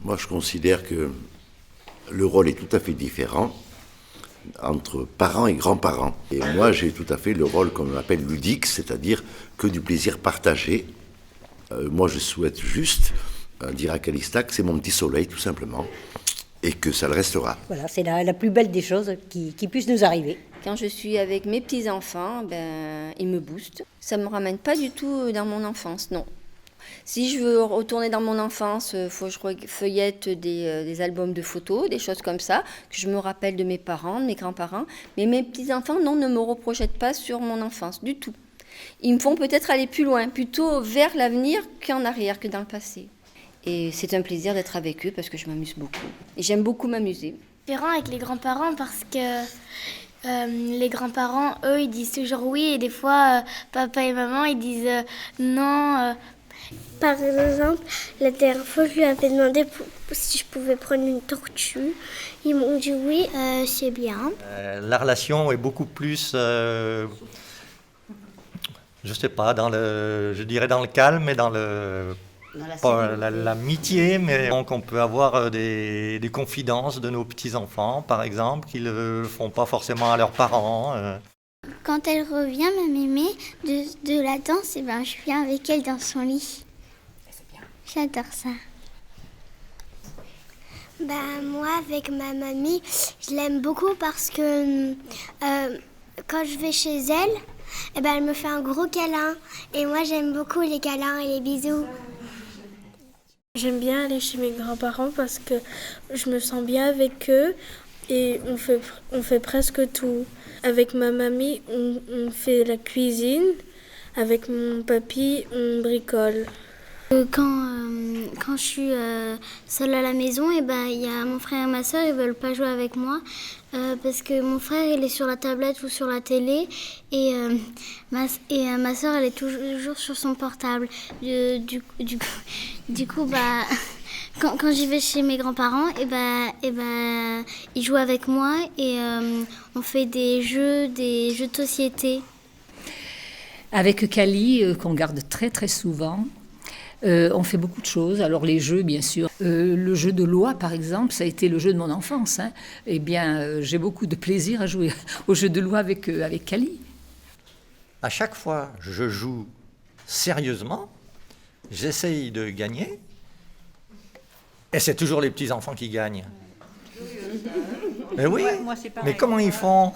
Moi, je considère que le rôle est tout à fait différent entre parents et grands-parents. Et moi, j'ai tout à fait le rôle qu'on appelle ludique, c'est-à-dire que du plaisir partagé. Moi, je souhaite juste dire à Calista que c'est mon petit soleil, tout simplement, et que ça le restera. Voilà, c'est la plus belle des choses qui puissent nous arriver. Quand je suis avec mes petits-enfants, ils me boostent. Ça ne me ramène pas du tout dans mon enfance, non. Si je veux retourner dans mon enfance, il faut que je feuillette des albums de photos, des choses comme ça, que je me rappelle de mes parents, de mes grands-parents. Mais mes petits-enfants, non, ne me reprojettent pas sur mon enfance, du tout. Ils me font peut-être aller plus loin, plutôt vers l'avenir qu'en arrière, que dans le passé. Et c'est un plaisir d'être avec eux parce que je m'amuse beaucoup. Et j'aime beaucoup m'amuser. Différent avec les grands-parents parce que les grands-parents, eux, ils disent toujours oui et des fois, papa et maman, ils disent non. Par exemple, la dernière fois, je lui avais demandé si je pouvais prendre une tortue. Ils m'ont dit oui, c'est bien. La relation est beaucoup plus, je sais pas, je dirais dans le calme et dans l'amitié, mais donc on peut avoir des confidences de nos petits-enfants, par exemple, qu'ils ne font pas forcément à leurs parents. Quand elle revient, ma mémé, de la danse, je viens avec elle dans son lit. J'adore ça. Moi, avec ma mamie, je l'aime beaucoup parce que quand je vais chez elle, elle me fait un gros câlin. Et moi, j'aime beaucoup les câlins et les bisous. J'aime bien aller chez mes grands-parents parce que je me sens bien avec eux et on fait presque tout. Avec ma mamie, on fait la cuisine. Avec mon papy, on bricole. Quand je suis seule à la maison, il y a mon frère et ma soeur, ils veulent pas jouer avec moi parce que mon frère il est sur la tablette ou sur la télé et ma soeur elle est toujours sur son portable. Du coup quand j'y vais chez mes grands-parents ils jouent avec moi et on fait des jeux de société. Avec Cali qu'on garde très très souvent. On fait beaucoup de choses. Alors les jeux, bien sûr. Le jeu de loi, par exemple, ça a été le jeu de mon enfance. Eh bien, j'ai beaucoup de plaisir à jouer au jeu de loi avec Cali. À chaque fois, je joue sérieusement, j'essaye de gagner, et c'est toujours les petits-enfants qui gagnent. Mais oui, moi, mais comment ils font?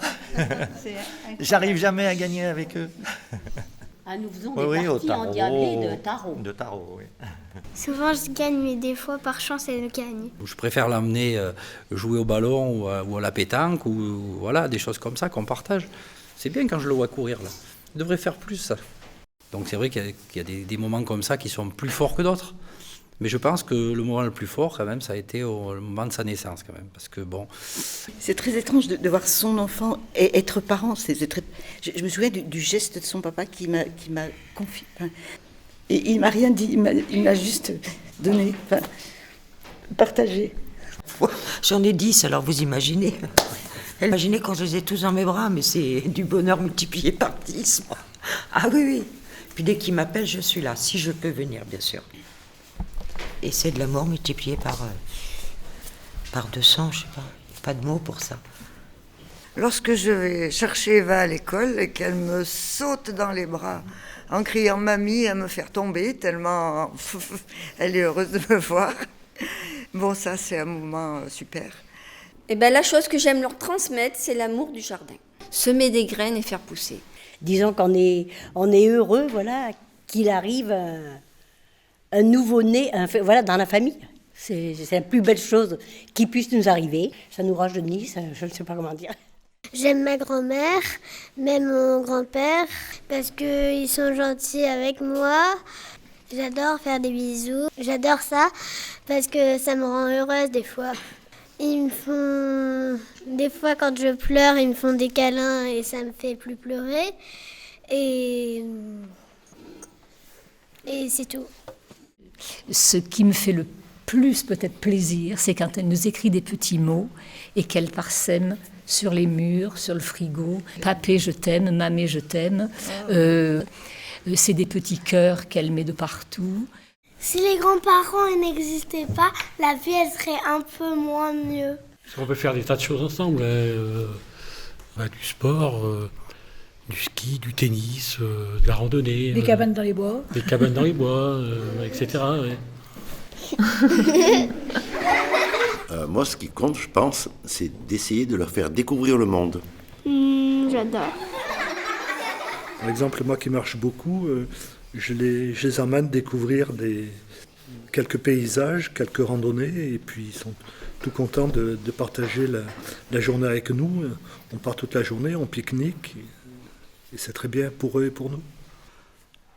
J'arrive jamais à gagner avec eux. Nous faisons des parties endiablées de tarot. De tarot, oui. Souvent je gagne, mais des fois par chance elle gagne. Je préfère l'emmener jouer au ballon ou à la pétanque, ou voilà, des choses comme ça qu'on partage. C'est bien quand je le vois courir là. Il devrait faire plus ça. Donc c'est vrai qu'il y a des moments comme ça qui sont plus forts que d'autres. Mais je pense que le moment le plus fort, quand même, ça a été au moment de sa naissance, quand même. Parce que bon... C'est très étrange de voir son enfant et être parent. Je me souviens du geste de son papa qui m'a confié. Et il m'a rien dit, il m'a juste donné, partagé. J'en ai 10, alors vous imaginez. Imaginez quand je les ai tous dans mes bras, mais c'est du bonheur multiplié par 10. Ah oui, oui. Puis dès qu'il m'appelle, je suis là, si je peux venir, bien sûr. Et c'est de l'amour multiplié par 200, je sais pas de mots pour ça. Lorsque je vais chercher Eva à l'école et qu'elle me saute dans les bras en criant « Mamie », à me faire tomber tellement elle est heureuse de me voir. Bon, ça, c'est un moment super. La chose que j'aime leur transmettre, c'est l'amour du jardin. Semer des graines et faire pousser. Disons qu'on est heureux, voilà, qu'il arrive un nouveau-né, dans la famille. C'est la plus belle chose qui puisse nous arriver. Ça nous rajeunit, je ne sais pas comment dire. J'aime ma grand-mère, même mon grand-père, parce qu'ils sont gentils avec moi. J'adore faire des bisous. J'adore ça, parce que ça me rend heureuse des fois. Des fois quand je pleure, ils me font des câlins et ça me fait plus pleurer. Et c'est tout. Ce qui me fait le plus peut-être plaisir, c'est quand elle nous écrit des petits mots et qu'elle parsème sur les murs, sur le frigo. Papé, je t'aime, mamé, je t'aime. C'est des petits cœurs qu'elle met de partout. Si les grands-parents n'existaient pas, la vie elle serait un peu moins mieux. Parce qu'on peut faire des tas de choses ensemble, du sport, du ski, du tennis, de la randonnée. Des cabanes dans les bois. Des cabanes dans les bois, etc. Ouais. Moi, ce qui compte, je pense, c'est d'essayer de leur faire découvrir le monde. J'adore. Par exemple, moi qui marche beaucoup, je les emmène découvrir quelques paysages, quelques randonnées, et puis ils sont tout contents de partager la journée avec nous. On part toute la journée, on pique-nique, et c'est très bien pour eux et pour nous.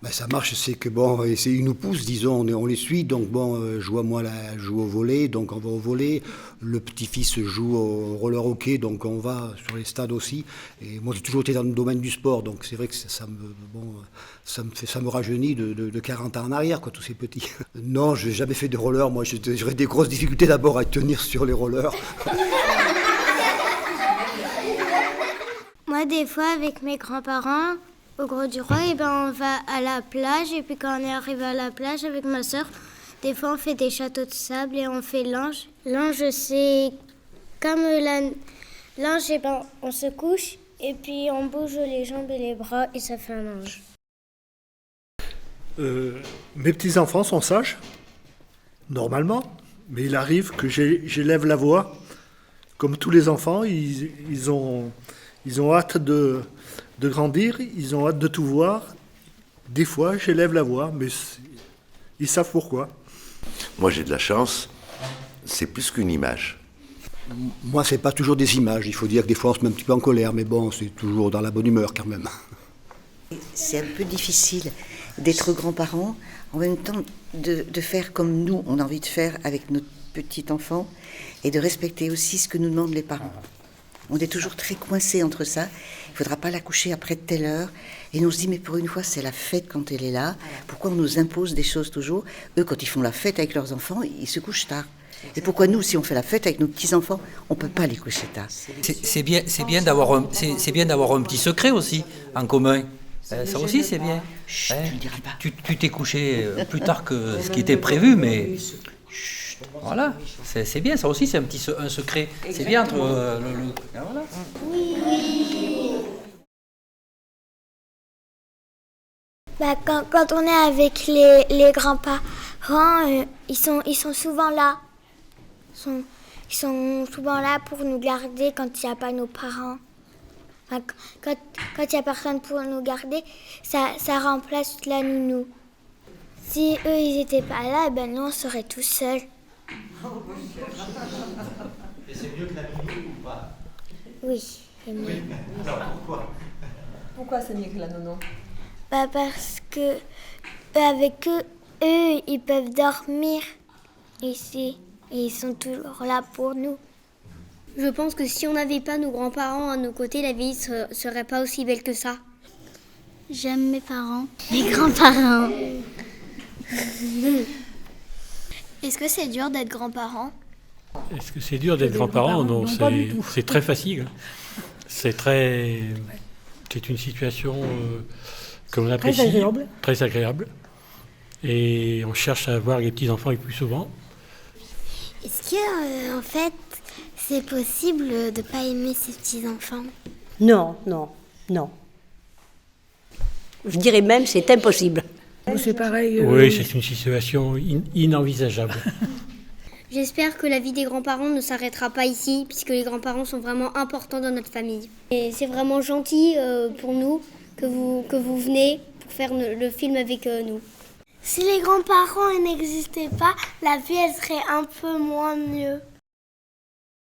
Ben ça marche, c'est que bon, ils nous poussent, disons, on les suit, donc bon, je joue au volley, donc on va au volley, le petit-fils joue au roller hockey, donc on va sur les stades aussi, et moi j'ai toujours été dans le domaine du sport, donc c'est vrai que ça me rajeunit de 40 ans en arrière, quoi, tous ces petits. Non, je n'ai jamais fait de roller, moi j'aurais des grosses difficultés d'abord à tenir sur les rollers. Moi, des fois, avec mes grands-parents, au Grau-du-Roi, on va à la plage. Et puis quand on est arrivé à la plage avec ma soeur, des fois on fait des châteaux de sable et on fait l'ange. L'ange, c'est comme l'ange, on se couche et puis on bouge les jambes et les bras et ça fait un ange. Mes petits-enfants sont sages, normalement, mais il arrive que j'élève la voix. Comme tous les enfants, ils ont hâte de grandir, ils ont hâte de tout voir. Des fois, j'élève la voix, mais ils savent pourquoi. Moi, j'ai de la chance, c'est plus qu'une image. Moi, c'est pas toujours des images. Il faut dire que des fois, on se met un petit peu en colère, mais bon, c'est toujours dans la bonne humeur quand même. C'est un peu difficile d'être grands-parents, en même temps de faire comme nous, on a envie de faire avec notre petit enfant, et de respecter aussi ce que nous demandent les parents. On est toujours très coincés entre ça. Il ne faudra pas la coucher après telle heure. Et nous on se dit, mais pour une fois, c'est la fête quand elle est là. Pourquoi on nous impose des choses toujours? Eux, quand ils font la fête avec leurs enfants, ils se couchent tard. Et pourquoi nous, si on fait la fête avec nos petits-enfants, on ne peut pas les coucher tard? C'est bien d'avoir un petit secret aussi en commun. Ça aussi, c'est bien. Chut, tu ne diras pas. Tu t'es couché plus tard que ce qui était prévu, mais... Voilà, c'est bien, ça aussi c'est un secret. C'est bien entre voilà. Quand on est avec les grands-parents, ils sont souvent là. Ils sont souvent là pour nous garder quand il n'y a pas nos parents. Quand il n'y a personne pour nous garder, ça remplace la nounou. Si eux ils n'étaient pas là, nous on serait tout seuls. Et c'est mieux que la nounou ou pas? Oui, c'est mieux. Oui, alors pourquoi? Pourquoi c'est mieux que la nounou? Parce que avec eux, ils peuvent dormir ici. Et ils sont toujours là pour nous. Je pense que si on n'avait pas nos grands-parents à nos côtés, la vie ne serait pas aussi belle que ça. J'aime mes parents, mes grands-parents. Est-ce que c'est dur d'être grand-parent? Est-ce que c'est dur d'être grand-parent? Non, c'est très facile. C'est une situation que l'on apprécie. Très agréable. Et on cherche à voir les petits-enfants le plus souvent. Est-ce que, en fait, c'est possible de ne pas aimer ses petits-enfants? Non. Je dirais même c'est impossible. C'est pareil. Oui, c'est une situation inenvisageable. J'espère que la vie des grands-parents ne s'arrêtera pas ici, puisque les grands-parents sont vraiment importants dans notre famille. Et c'est vraiment gentil pour nous que vous venez pour faire le film avec nous. Si les grands-parents n'existaient pas, la vie elle serait un peu moins mieux.